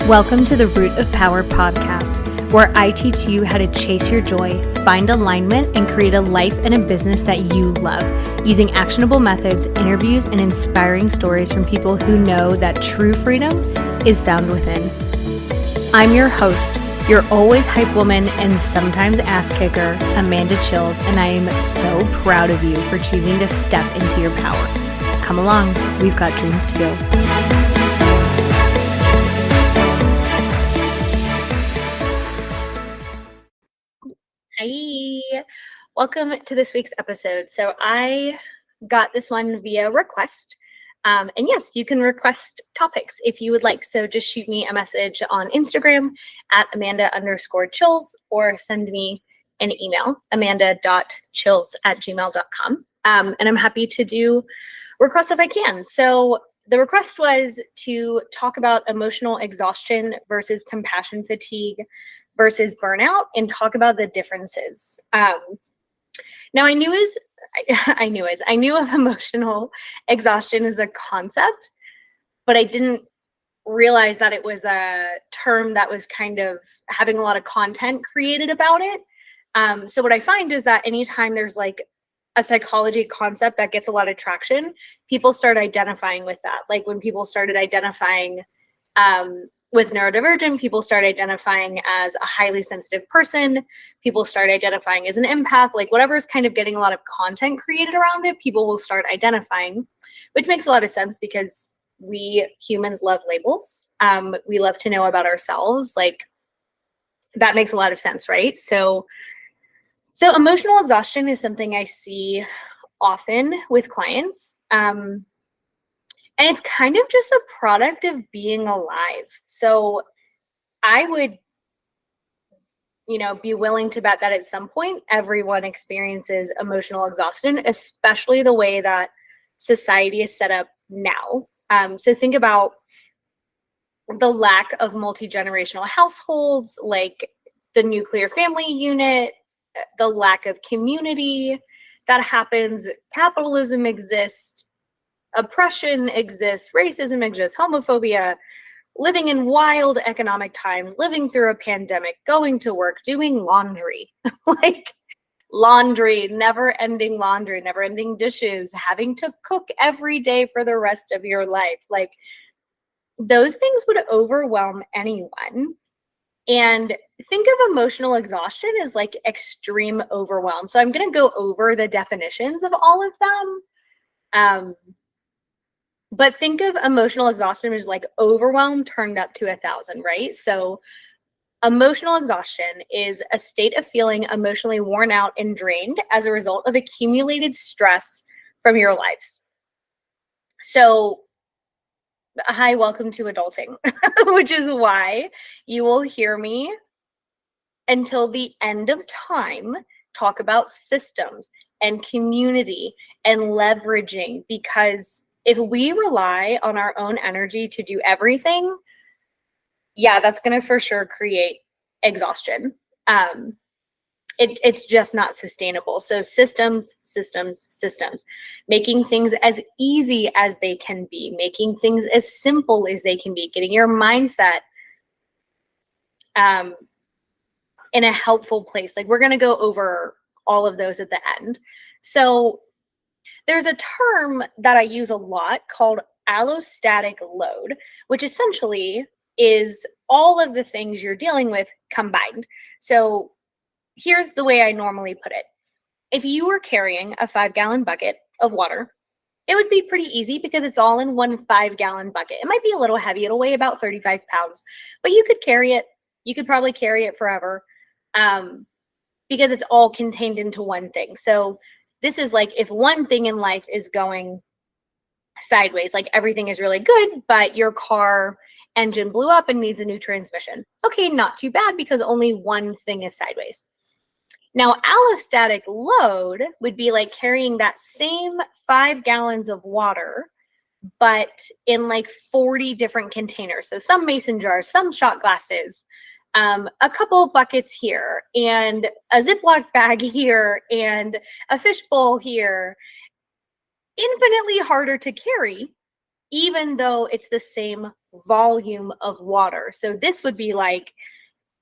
Welcome to the Root of Power podcast, where I teach you how to chase your joy, find alignment, and create a life and a business that you love, using actionable methods, interviews, and inspiring stories from people who know that true freedom is found within. I'm your host, your always hype woman and sometimes ass kicker, Amanda Chills, and I am so proud of you for choosing to step into your power. Come along, we've got dreams to build. Hi, welcome to this week's episode. So I got this one via request. And yes, you can request topics if you would like. So just shoot me a message on Instagram at Amanda_Chills or send me an email, amanda.chills@gmail.com. And I'm happy to do requests if I can. So the request was to talk about emotional exhaustion versus compassion fatigue versus burnout and talk about the differences. Now I knew of emotional exhaustion as a concept, but I didn't realize that it was a term that was kind of having a lot of content created about it. So what I find is that anytime there's like a psychology concept that gets a lot of traction, people start identifying with that. Like when people started identifying with neurodivergent, people start identifying as a highly sensitive person. People start identifying as an empath, like whatever's kind of getting a lot of content created around it, people will start identifying, which makes a lot of sense because we humans love labels. We love to know about ourselves. Like that makes a lot of sense, right? So emotional exhaustion is something I see often with clients. And it's kind of just a product of being alive. So I would, be willing to bet that at some point, everyone experiences emotional exhaustion, especially the way that society is set up now. So think about the lack of multi-generational households, like the nuclear family unit, the lack of community that happens. Capitalism exists. Oppression exists, racism exists, homophobia, living in wild economic times, living through a pandemic, going to work, doing laundry, like laundry, never-ending dishes, having to cook every day for the rest of your life. Like those things would overwhelm anyone. And think of emotional exhaustion as like extreme overwhelm. So I'm going to go over the definitions of all of them. But think of emotional exhaustion as like overwhelm turned up to 1,000, right? So emotional exhaustion is a state of feeling emotionally worn out and drained as a result of accumulated stress from your lives. So, hi, welcome to adulting, which is why you will hear me until the end of time talk about systems and community and leveraging, because if we rely on our own energy to do everything, yeah, that's going to for sure create exhaustion. It's just not sustainable. So systems, making things as easy as they can be, making things as simple as they can be, getting your mindset in a helpful place. Like we're going to go over all of those at the end. So there's a term that I use a lot called allostatic load, which essentially is all of the things you're dealing with combined. So here's the way I normally put it. If you were carrying a 5-gallon bucket of water, it would be pretty easy because it's all in one 5-gallon bucket. It might be a little heavy. It'll weigh about 35 pounds, but you could carry it. You could probably carry it forever because it's all contained into one thing. So this is like if one thing in life is going sideways, like everything is really good, but your car engine blew up and needs a new transmission. Okay, not too bad because only one thing is sideways. Now, allostatic load would be like carrying that same 5 gallons of water, but in like 40 different containers. So some mason jars, some shot glasses, a couple of buckets here, and a Ziploc bag here, and a fishbowl here. Infinitely harder to carry even though it's the same volume of water. So this would be like,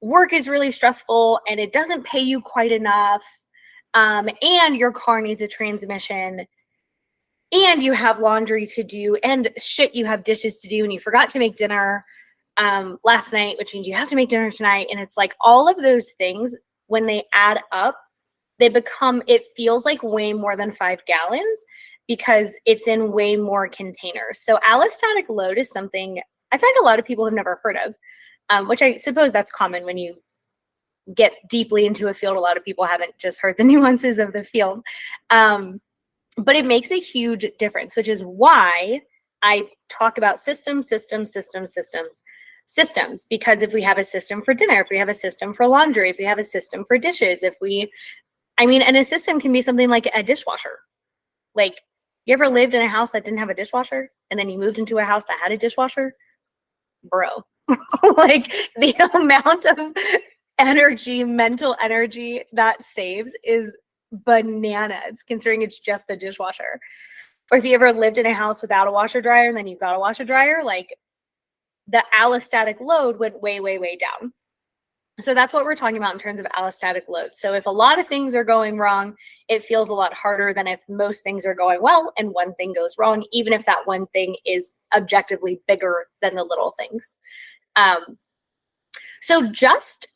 work is really stressful and it doesn't pay you quite enough, and your car needs a transmission, and you have laundry to do, and shit, you have dishes to do, and you forgot to make dinner last night, which means you have to make dinner tonight. And it's like all of those things, when they add up, it feels like way more than 5 gallons because it's in way more containers. So allostatic load is something I find a lot of people have never heard of, which I suppose that's common when you get deeply into a field. A lot of people haven't just heard the nuances of the field. But it makes a huge difference, which is why I talk about systems, because if we have a system for dinner, if we have a system for laundry, if we have a system for dishes, and a system can be something like a dishwasher. Like, you ever lived in a house that didn't have a dishwasher and then you moved into a house that had a dishwasher? Bro, like the amount of energy, mental energy that saves is bananas, considering it's just the dishwasher. Or if you ever lived in a house without a washer dryer and then you got a washer dryer, like the allostatic load went way, way, way down. So that's what we're talking about in terms of allostatic load. So if a lot of things are going wrong, it feels a lot harder than if most things are going well and one thing goes wrong, even if that one thing is objectively bigger than the little things. So just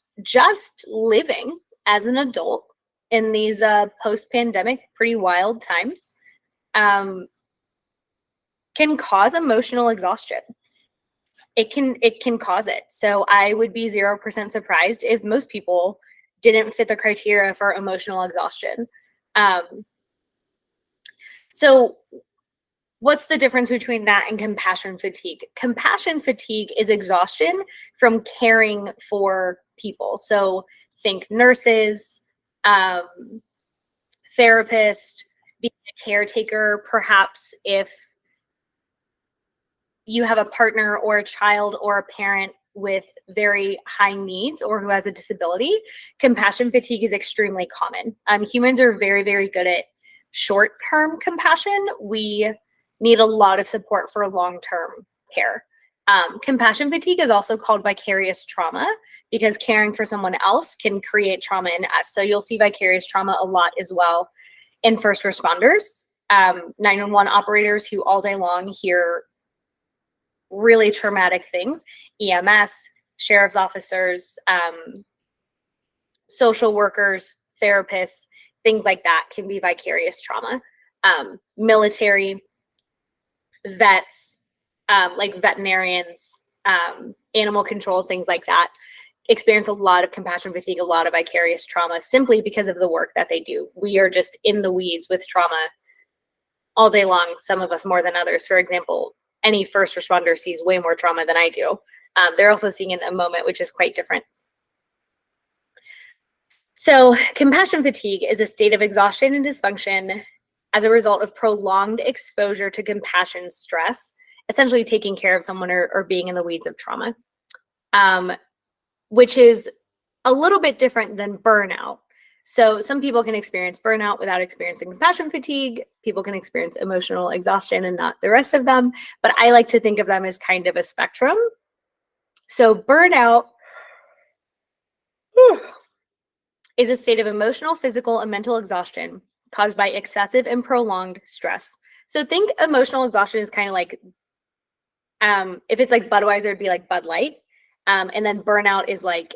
living as an adult in these post-pandemic, pretty wild times, can cause emotional exhaustion. It can cause it. So I would be 0% surprised if most people didn't fit the criteria for emotional exhaustion. So what's the difference between that and compassion fatigue? Compassion fatigue is exhaustion from caring for people. So think nurses, therapists, being a caretaker, perhaps if you have a partner or a child or a parent with very high needs or who has a disability. Compassion fatigue is extremely common. Humans are very, very good at short-term compassion. We need a lot of support for long-term care. Compassion fatigue is also called vicarious trauma because caring for someone else can create trauma in us. So you'll see vicarious trauma a lot as well in first responders, 911 operators who all day long hear really traumatic things, EMS, sheriff's officers, social workers, therapists, things like that can be vicarious trauma. Military, vets, like veterinarians, animal control, things like that, experience a lot of compassion fatigue, a lot of vicarious trauma, simply because of the work that they do. We are just in the weeds with trauma all day long, some of us more than others. For example, any first responder sees way more trauma than I do. They're also seeing it in a moment, which is quite different. So compassion fatigue is a state of exhaustion and dysfunction as a result of prolonged exposure to compassion stress, essentially taking care of someone or being in the weeds of trauma, which is a little bit different than burnout. So some people can experience burnout without experiencing compassion fatigue. People can experience emotional exhaustion and not the rest of them. But I like to think of them as kind of a spectrum. So burnout is a state of emotional, physical, and mental exhaustion caused by excessive and prolonged stress. So think emotional exhaustion is kind of like, if it's like Budweiser, it'd be like Bud Light. And then burnout is like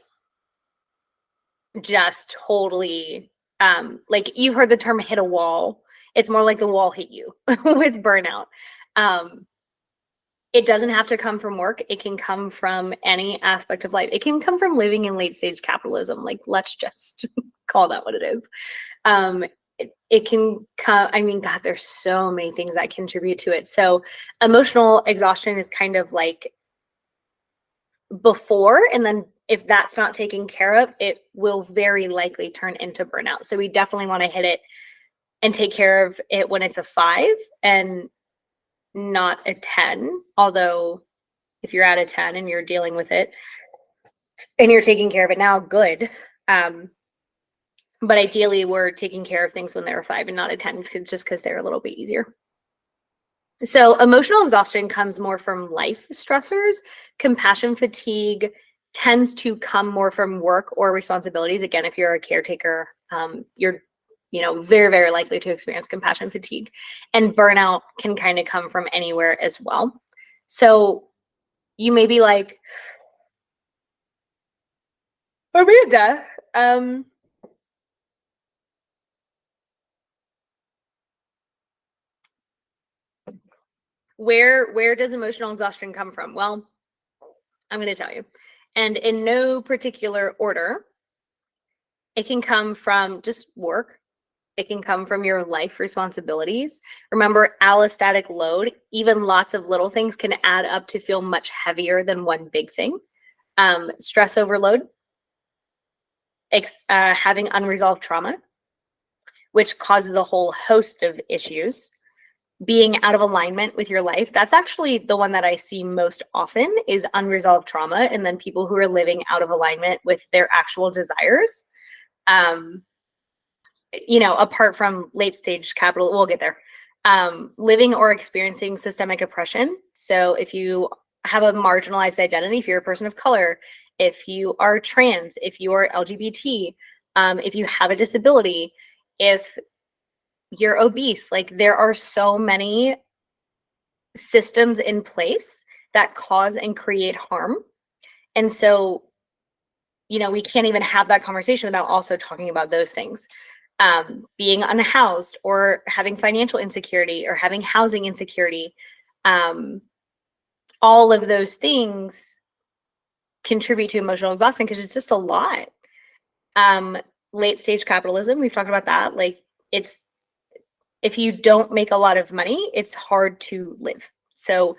just totally, like you've heard the term hit a wall. It's more like the wall hit you with burnout. It doesn't have to come from work. It can come from any aspect of life. It can come from living in late stage capitalism. Like, let's just call that what it is. It can come, I mean, God, there's so many things that contribute to it. So emotional exhaustion is kind of like before, and then if that's not taken care of, it will very likely turn into burnout. So we definitely want to hit it and take care of it when it's a 5 and not a 10. Although if you're at a 10 and you're dealing with it and you're taking care of it now, good. But ideally we're taking care of things when they're a 5 and not a 10, just because they're a little bit easier. So emotional exhaustion comes more from life stressors. Compassion fatigue tends to come more from work or responsibilities. Again, if you're a caretaker, you're very, very likely to experience compassion fatigue. And burnout can kind of come from anywhere as well. So you may be like, Amanda, where does emotional exhaustion come from? Well, I'm going to tell you. And in no particular order, it can come from just work. It can come from your life responsibilities. Remember, allostatic load, even lots of little things can add up to feel much heavier than one big thing. Stress overload, having unresolved trauma, which causes a whole host of issues. Being out of alignment with your life. That's actually the one that I see most often is unresolved trauma. And then people who are living out of alignment with their actual desires. Apart from late stage capital, we'll get there. Living or experiencing systemic oppression. So if you have a marginalized identity, if you're a person of color, if you are trans, if you are LGBT, if you have a disability, if you're obese, like there are so many systems in place that cause and create harm. And so, we can't even have that conversation without also talking about those things. Being unhoused or having financial insecurity or having housing insecurity. All of those things contribute to emotional exhaustion because it's just a lot. Late stage capitalism, we've talked about that. Like if you don't make a lot of money, it's hard to live. So,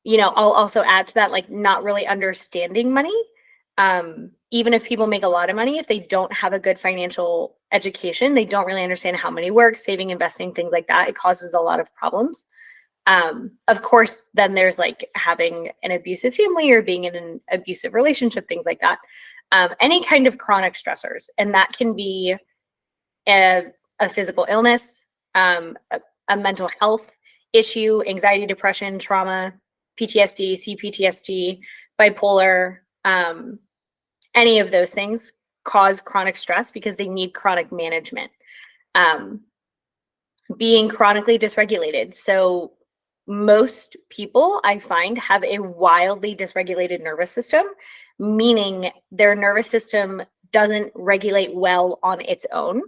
I'll also add to that, like not really understanding money. Even if people make a lot of money, if they don't have a good financial education, they don't really understand how money works, saving, investing, things like that. It causes a lot of problems. Of course, then there's like having an abusive family or being in an abusive relationship, things like that. Any kind of chronic stressors. And that can be a physical illness, a mental health issue, anxiety, depression, trauma, PTSD, CPTSD, bipolar, any of those things cause chronic stress because they need chronic management. Being chronically dysregulated. So most people I find have a wildly dysregulated nervous system, meaning their nervous system doesn't regulate well on its own.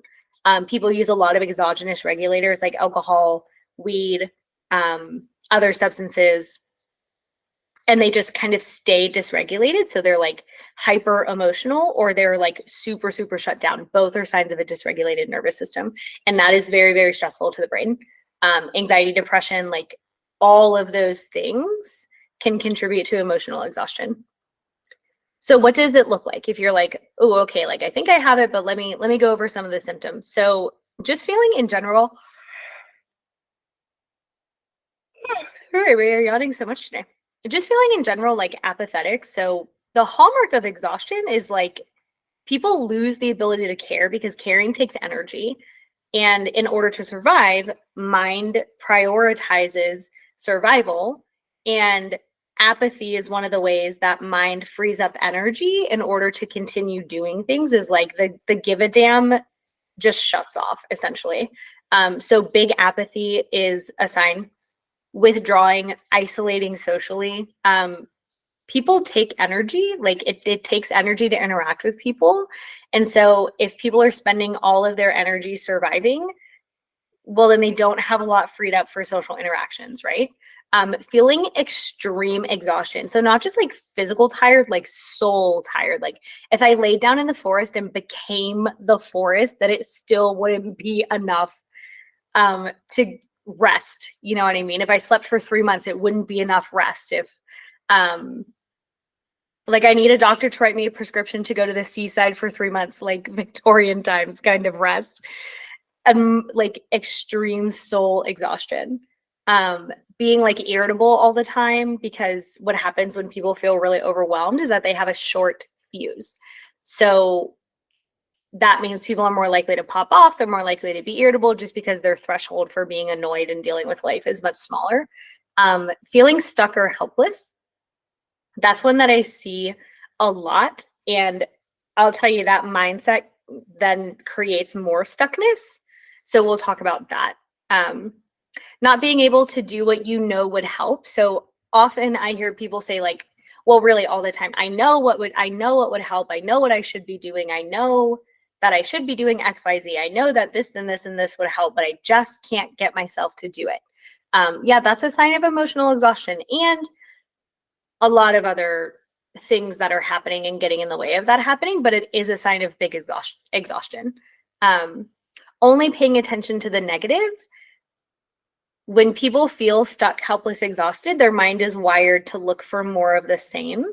People use a lot of exogenous regulators like alcohol, weed, other substances, and they just kind of stay dysregulated. So they're like hyper emotional or they're like super, super shut down. Both are signs of a dysregulated nervous system. And that is very, very stressful to the brain. Anxiety, depression, like all of those things can contribute to emotional exhaustion. So what does it look like if you're like, oh, okay, like I think I have it, but let me go over some of the symptoms. So just feeling in general. Sorry, we are yawning so much today. Just feeling in general like apathetic. So the hallmark of exhaustion is like people lose the ability to care because caring takes energy. And in order to survive, mind prioritizes survival. And apathy is one of the ways that mind frees up energy in order to continue doing things, is like the give a damn just shuts off essentially. So big apathy is a sign. Withdrawing, isolating socially. People take energy, like it takes energy to interact with people. And so if people are spending all of their energy surviving, well, then they don't have a lot freed up for social interactions, right? Feeling extreme exhaustion. So not just like physical tired, like soul tired. Like if I laid down in the forest and became the forest, that it still wouldn't be enough to rest. You know what I mean? If I slept for 3 months, it wouldn't be enough rest. If like I need a doctor to write me a prescription to go to the seaside for 3 months, like Victorian times kind of rest. And like extreme soul exhaustion. Being like irritable all the time, because what happens when people feel really overwhelmed is that they have a short fuse. So that means people are more likely to pop off. They're more likely to be irritable just because their threshold for being annoyed and dealing with life is much smaller. Feeling stuck or helpless, that's one that I see a lot. And I'll tell you that mindset then creates more stuckness. So we'll talk about that. Not being able to do what you know would help. So often I hear people say like, well, really all the time, I know what would help. I know what I should be doing. I know that I should be doing X, Y, Z. I know that this and this and this would help, but I just can't get myself to do it. Yeah, that's a sign of emotional exhaustion and a lot of other things that are happening and getting in the way of that happening, but it is a sign of big exhaustion. Only paying attention to the negative. When people feel stuck, helpless, exhausted, their mind is wired to look for more of the same.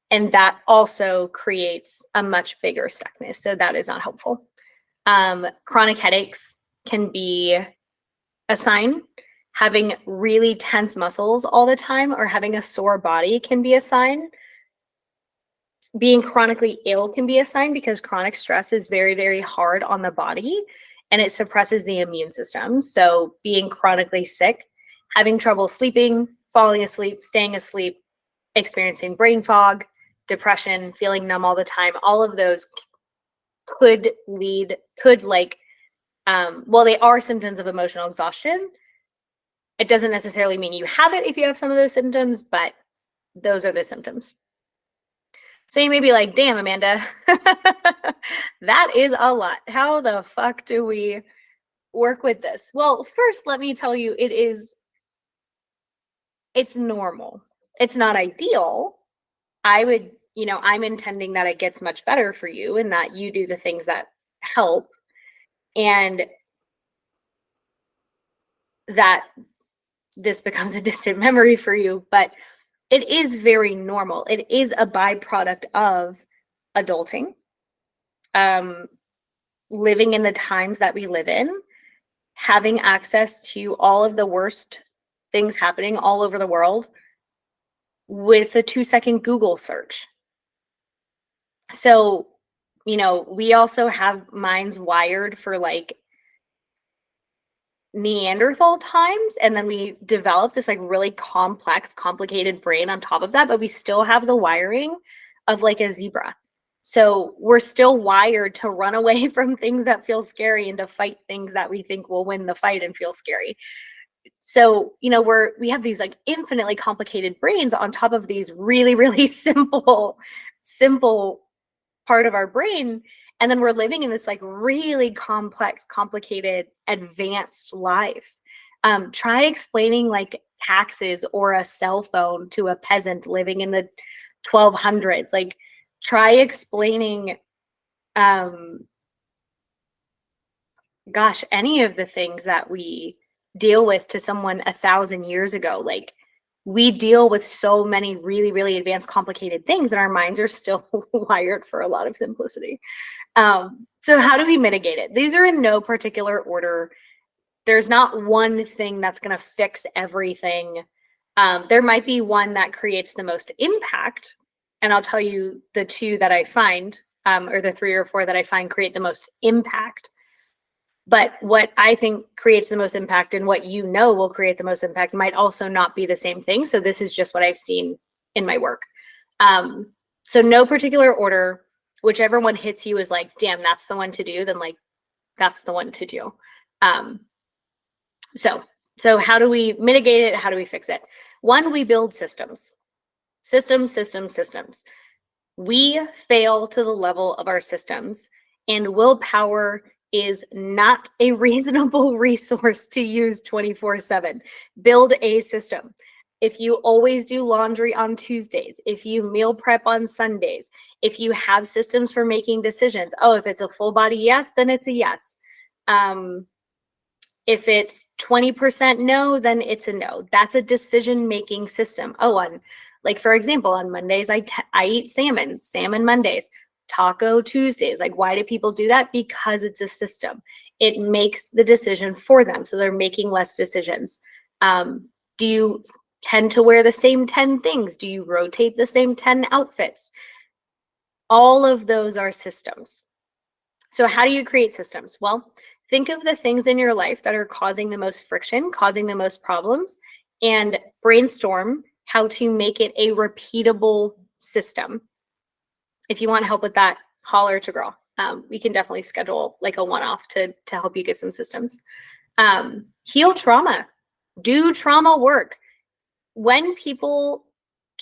And that also creates a much bigger stuckness. So that is not helpful. Chronic headaches can be a sign. Having really tense muscles all the time or having a sore body can be a sign. Being chronically ill can be a sign because chronic stress is very, very hard on the body and it suppresses the immune system. So being chronically sick, having trouble sleeping, falling asleep, staying asleep, experiencing brain fog, depression, feeling numb all the time, all of those could well, they are symptoms of emotional exhaustion. It doesn't necessarily mean you have it if you have some of those symptoms, but those are the symptoms. So you may be like, damn, Amanda, that is a lot. How the fuck do we work with this? Well, first, let me tell you, it's normal. It's not ideal. I'm intending that it gets much better for you and that you do the things that help and that this becomes a distant memory for you, but it is very normal. It is a byproduct of adulting, living in the times that we live in, having access to all of the worst things happening all over the world with a 2-second Google search. So, we also have minds wired for like Neanderthal times, and then we develop this like really complex, complicated brain on top of that, but we still have the wiring of like a zebra. So we're still wired to run away from things that feel scary and to fight things that we think will win the fight and feel scary. So, we have these like infinitely complicated brains on top of these really, really simple part of our brain. And then we're living in this like really complex, complicated, advanced life. Try explaining like taxes or a cell phone to a peasant living in the 1200s. Like try explaining, any of the things that we deal with to someone 1,000 years ago. Like we deal with so many really, really advanced, complicated things, and our minds are still wired for a lot of simplicity. So how do we mitigate it? These are in no particular order. There's not one thing that's going to fix everything. There might be one that creates the most impact. And I'll tell you the two that I find, or the 3 or 4 that I find create the most impact. But what I think creates the most impact and what will create the most impact might also not be the same thing. So this is just what I've seen in my work. So no particular order. Whichever one hits you is like, damn, that's the one to do, then like, that's the one to do. So how do we mitigate it? How do we fix it? One, we build systems. Systems. We fail to the level of our systems, and willpower is not a reasonable resource to use 24/7. Build a system. If you always do laundry on Tuesdays, if you meal prep on Sundays, if you have systems for making decisions, if it's a full body yes, then it's a yes. If it's 20% no, then it's a no. That's a decision-making system. For example, on Mondays, I eat salmon Mondays, Taco Tuesdays. Like, why do people do that? Because it's a system. It makes the decision for them. So they're making less decisions. Do you tend to wear the same 10 things? Do you rotate the same 10 outfits? All of those are systems. So how do you create systems? Well, think of the things in your life that are causing the most friction, causing the most problems, and brainstorm how to make it a repeatable system. If you want help with that, holler to girl. We can definitely schedule like a one-off to help you get some systems. Heal trauma, do trauma work. When people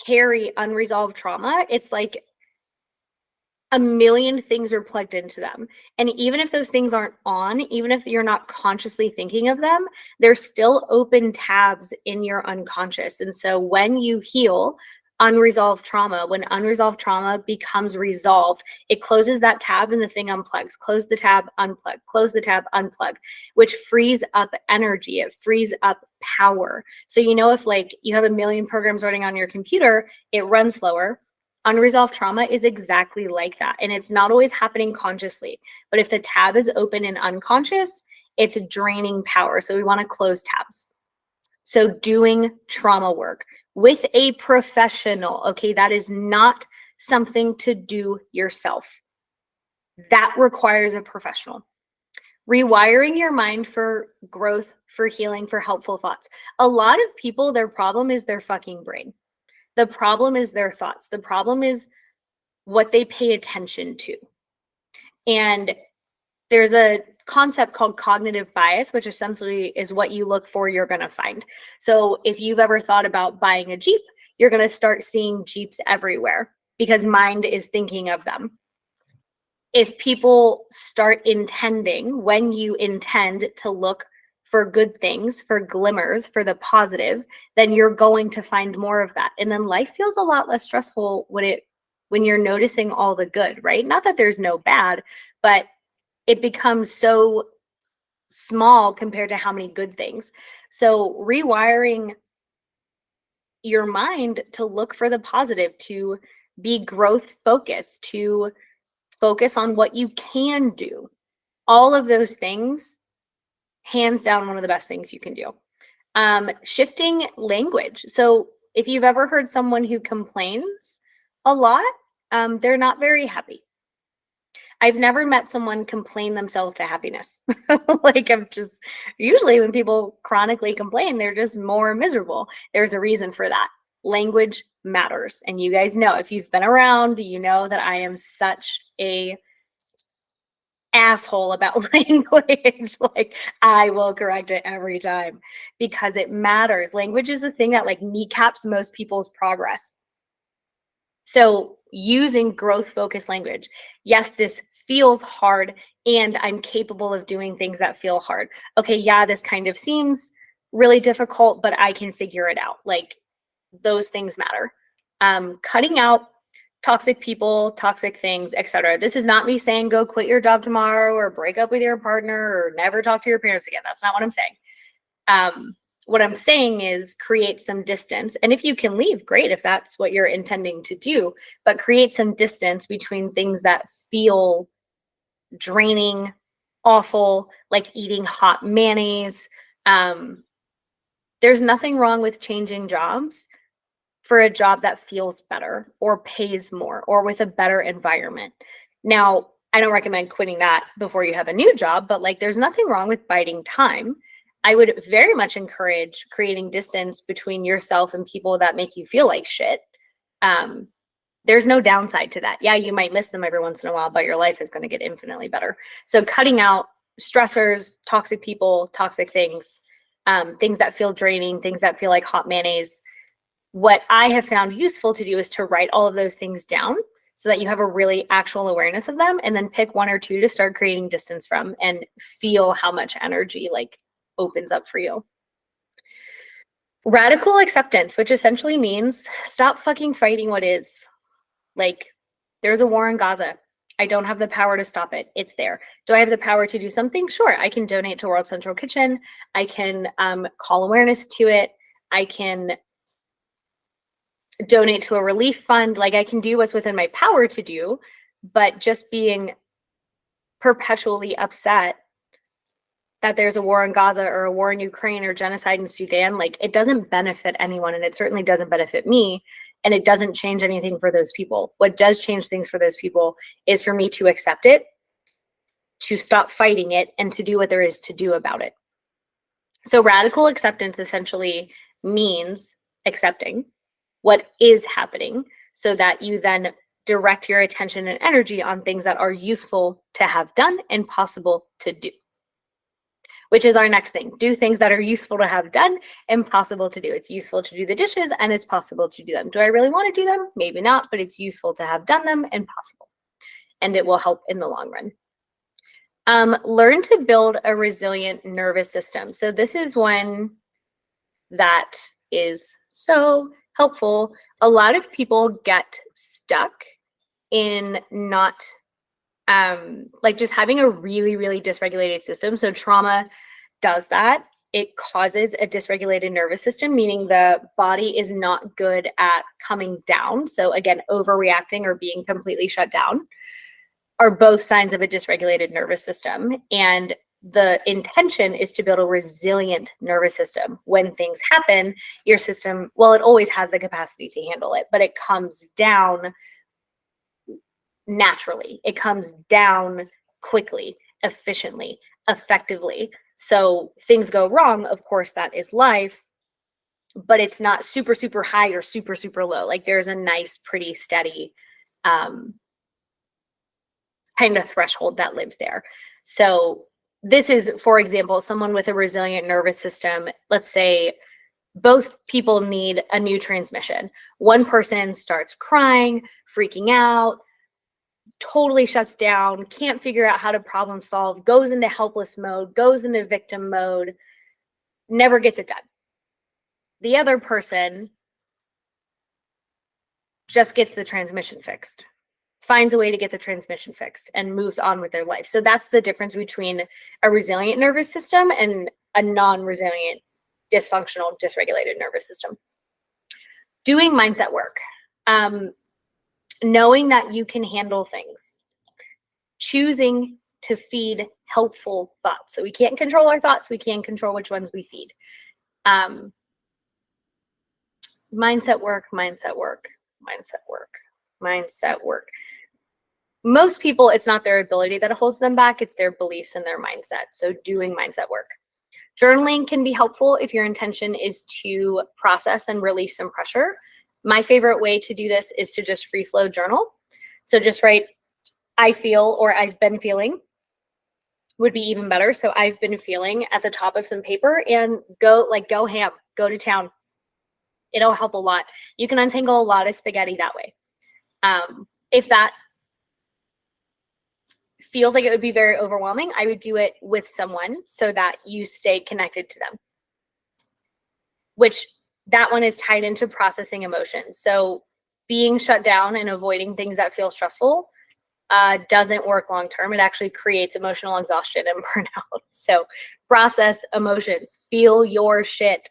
carry unresolved trauma, it's like a million things are plugged into them. And even if those things aren't on, even if you're not consciously thinking of them, they're still open tabs in your unconscious. And so when you heal unresolved trauma, when unresolved trauma becomes resolved, it closes that tab and the thing unplugs. Close the tab, unplug, close the tab, unplug, which frees up energy. It frees up power. So, you know, if like you have a million programs running on your computer, it runs slower. Unresolved trauma is exactly like that. And it's not always happening consciously. But if the tab is open and unconscious, it's draining power. So we want to close tabs. So doing trauma work with a professional, okay, that is not something to do yourself. That requires a professional. Rewiring your mind for growth, for healing, for helpful thoughts. A lot of people, their problem is their fucking brain. The problem is their thoughts. The problem is what they pay attention to. And there's a concept called cognitive bias, which essentially is what you look for, you're going to find. So if you've ever thought about buying a Jeep, you're going to start seeing Jeeps everywhere because mind is thinking of them. If people start intending, when you intend to look for good things, for glimmers, for the positive, then you're going to find more of that. And then life feels a lot less stressful when you're noticing all the good, right? Not that there's no bad, but it becomes so small compared to how many good things. So rewiring your mind to look for the positive, to be growth focused, to focus on what you can do. All of those things, hands down, one of the best things you can do. Shifting language. So if you've ever heard someone who complains a lot, they're not very happy. I've never met someone complain themselves to happiness. Like usually when people chronically complain, they're just more miserable. There's a reason for that. Language matters. And you guys know, if you've been around, you know that I am such a asshole about language. Like I will correct it every time because it matters. Language is the thing that like kneecaps most people's progress. So using growth focused language. Yes, this feels hard and I'm capable of doing things that feel hard. Okay, yeah, this kind of seems really difficult, but I can figure it out. Like those things matter. Cutting out toxic people, toxic things, etc. This is not me saying go quit your job tomorrow or break up with your partner or never talk to your parents again. That's not what I'm saying. What I'm saying is create some distance. And if you can leave, great, if that's what you're intending to do, but create some distance between things that feel draining, awful, like eating hot mayonnaise. There's nothing wrong with changing jobs for a job that feels better or pays more or with a better environment. Now, I don't recommend quitting that before you have a new job, but like there's nothing wrong with biding time. I would very much encourage creating distance between yourself and people that make you feel like shit. There's no downside to that. Yeah, you might miss them every once in a while, but your life is going to get infinitely better. So cutting out stressors, toxic people, toxic things, things that feel draining, things that feel like hot mayonnaise. What I have found useful to do is to write all of those things down so that you have a really actual awareness of them, and then pick one or two to start creating distance from and feel how much energy like opens up for you. Radical acceptance, which essentially means stop fucking fighting what is. Like, there's a war in Gaza. I don't have the power to stop it. It's there. Do I have the power to do something? Sure. I can donate to World Central Kitchen. I can call awareness to it. I can donate to a relief fund. Like I can do what's within my power to do, but just being perpetually upset that there's a war in Gaza or a war in Ukraine or genocide in Sudan, like it doesn't benefit anyone, and it certainly doesn't benefit me, and it doesn't change anything for those people. What does change things for those people is for me to accept it to stop fighting it and to do what there is to do about it. So radical acceptance essentially means accepting what is happening so that you then direct your attention and energy on things that are useful to have done and possible to do, which is our next thing. Do things that are useful to have done and possible to do. It's useful to do the dishes and it's possible to do them. Do I really want to do them? Maybe not, but it's useful to have done them and possible. And it will help in the long run. Learn to build a resilient nervous system. So this is one that is so helpful. A lot of people get stuck in not like just having a really, really dysregulated system. So trauma does that. It causes a dysregulated nervous system, meaning the body is not good at coming down. So again, overreacting or being completely shut down are both signs of a dysregulated nervous system. And the intention is to build a resilient nervous system. When things happen, your system, well, it always has the capacity to handle it, but it comes down naturally. It comes down quickly, efficiently, effectively. So things go wrong, of course, that is life, but it's not super, super high or super, super low. Like there's a nice, pretty steady kind of threshold that lives there. So this is, for example, someone with a resilient nervous system. Let's say both people need a new transmission. One person starts crying, freaking out, totally shuts down, can't figure out how to problem solve, goes into helpless mode, goes into victim mode, never gets it done. The other person just gets the transmission fixed, finds a way to get the transmission fixed and moves on with their life. So that's the difference between a resilient nervous system and a non-resilient, dysfunctional, dysregulated nervous system. Doing mindset work. Knowing that you can handle things. Choosing to feed helpful thoughts. So we can't control our thoughts. We can control which ones we feed. Mindset work, mindset work, mindset work, mindset work. Most people, it's not their ability that holds them back. It's their beliefs and their mindset. So doing mindset work. Journaling can be helpful if your intention is to process and release some pressure. My favorite way to do this is to just free flow journal. So just write, I feel, or I've been feeling would be even better. So I've been feeling at the top of some paper and go ham, go to town. It'll help a lot. You can untangle a lot of spaghetti that way. If that feels like it would be very overwhelming, I would do it with someone so that you stay connected to them, which that one is tied into processing emotions. So being shut down and avoiding things that feel stressful doesn't work long term. It actually creates emotional exhaustion and burnout. So process emotions, feel your shit.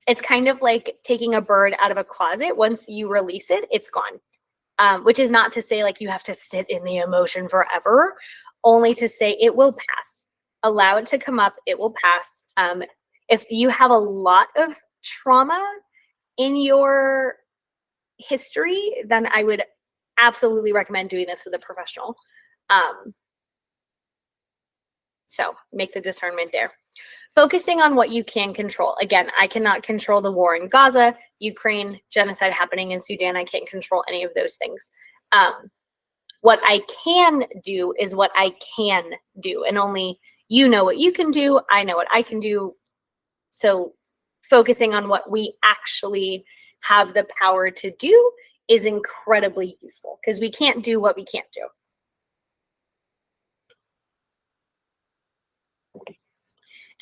It's kind of like taking a bird out of a closet. Once you release it, it's gone. Which is not to say like you have to sit in the emotion forever, only to say it will pass. Allow it to come up, it will pass. If you have a lot of trauma in your history, then I would absolutely recommend doing this with a professional. So make the discernment there. Focusing on what you can control. Again, I cannot control the war in Gaza, Ukraine, genocide happening in Sudan. I can't control any of those things. What I can do is what I can do. And only you know what you can do. I know what I can do. So focusing on what we actually have the power to do is incredibly useful because we can't do what we can't do.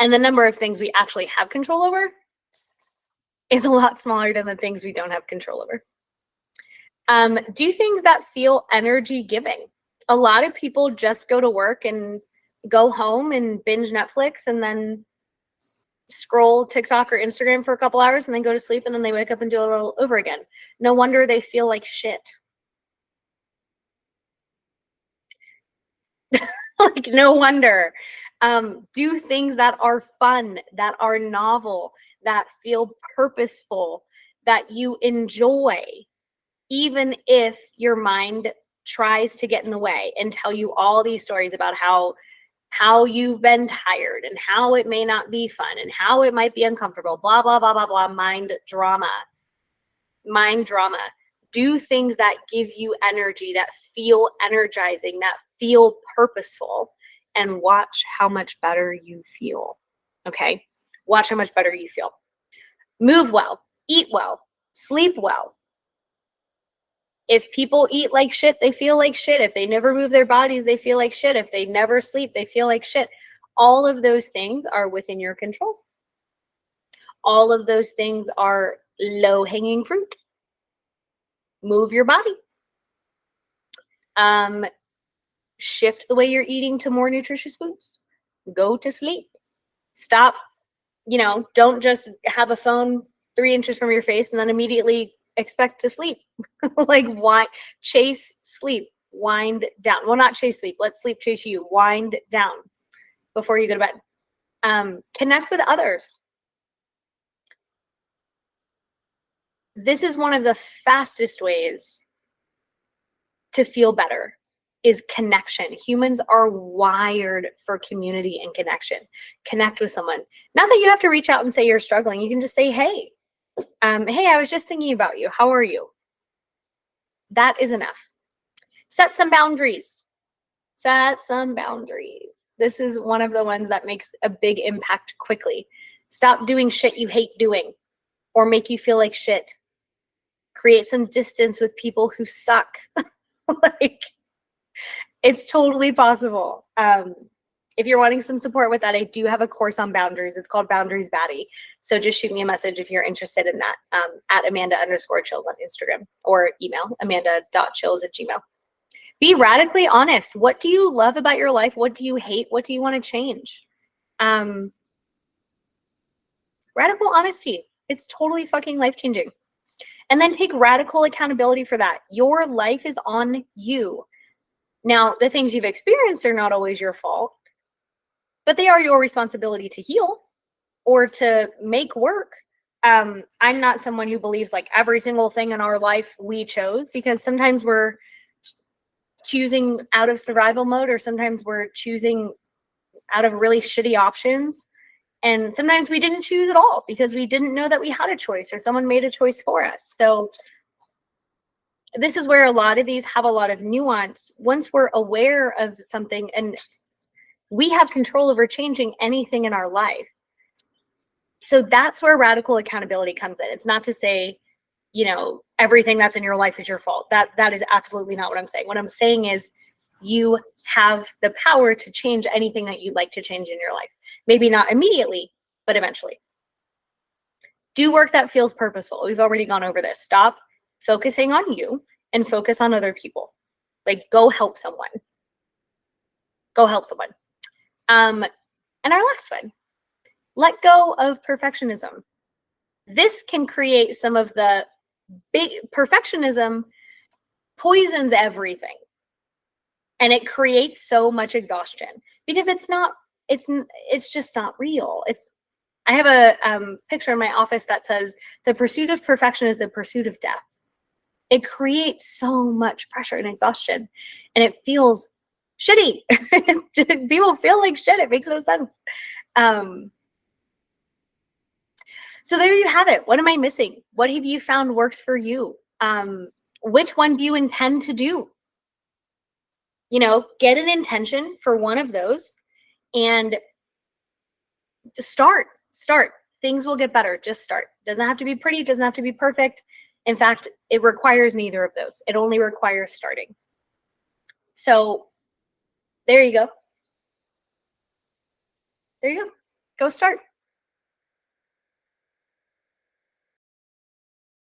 And the number of things we actually have control over is a lot smaller than the things we don't have control over. Do things that feel energy giving. A lot of people just go to work and go home and binge Netflix and then scroll TikTok or Instagram for a couple hours and then go to sleep and then they wake up and do it all over again. No wonder they feel like shit. Like, no wonder. Do things that are fun, that are novel, that feel purposeful, that you enjoy, even if your mind tries to get in the way and tell you all these stories about how you've been tired and how it may not be fun and how it might be uncomfortable, blah, blah, blah, blah, blah, mind drama. Do things that give you energy, that feel energizing, that feel purposeful, and watch how much better you feel. Okay? Watch how much better you feel. Move well, eat well, sleep well. If people eat like shit, they feel like shit. If they never move their bodies, they feel like shit. If they never sleep, they feel like shit. All of those things are within your control. All of those things are low-hanging fruit. Move your body. Shift the way you're eating to more nutritious foods. Go to sleep. Stop, don't just have a phone 3 inches from your face and then immediately expect to sleep. Like, why? Chase sleep. Wind down. Well, not chase sleep. Let sleep chase you. Wind down before you go to bed. Connect with others. This is one of the fastest ways to feel better, is connection. Humans are wired for community and connection. Connect with someone. Not that you have to reach out and say you're struggling. You can just say, hey, I was just thinking about you. How are you? That is enough. Set some boundaries. Set some boundaries. This is one of the ones that makes a big impact quickly. Stop doing shit you hate doing or make you feel like shit. Create some distance with people who suck. Like, it's totally possible. If you're wanting some support with that, I do have a course on boundaries. It's called Boundaries Baddie. So just shoot me a message if you're interested in that, at Amanda_chills on Instagram, or email amanda.chills@gmail.com. Be radically honest. What do you love about your life? What do you hate? What do you want to change? Radical honesty. It's totally fucking life-changing. And then take radical accountability for that. Your life is on you. Now, the things you've experienced are not always your fault, but they are your responsibility to heal or to make work. I'm not someone who believes like every single thing in our life we chose, because sometimes we're choosing out of survival mode, or sometimes we're choosing out of really shitty options. And sometimes we didn't choose at all because we didn't know that we had a choice, or someone made a choice for us. So this is where a lot of these have a lot of nuance. Once we're aware of something, and we have control over changing anything in our life. So that's where radical accountability comes in. It's not to say, everything that's in your life is your fault. That is absolutely not what I'm saying. What I'm saying is you have the power to change anything that you'd like to change in your life. Maybe not immediately, but eventually. Do work that feels purposeful. We've already gone over this. Stop focusing on you and focus on other people. Like, go help someone. Go help someone. And our last one, let go of perfectionism. This can create some of the big perfectionism poisons everything. And it creates so much exhaustion because it's just not real. I have a picture in my office that says the pursuit of perfection is the pursuit of death. It creates so much pressure and exhaustion, and it feels shitty. People feel like shit. It makes no sense. So there you have it. What am I missing? What have you found works for you? Which one do you intend to do? Get an intention for one of those and start. Things will get better. Just start. Doesn't have to be pretty. Doesn't have to be perfect. In fact, it requires neither of those. It only requires starting. So there you go. Go start.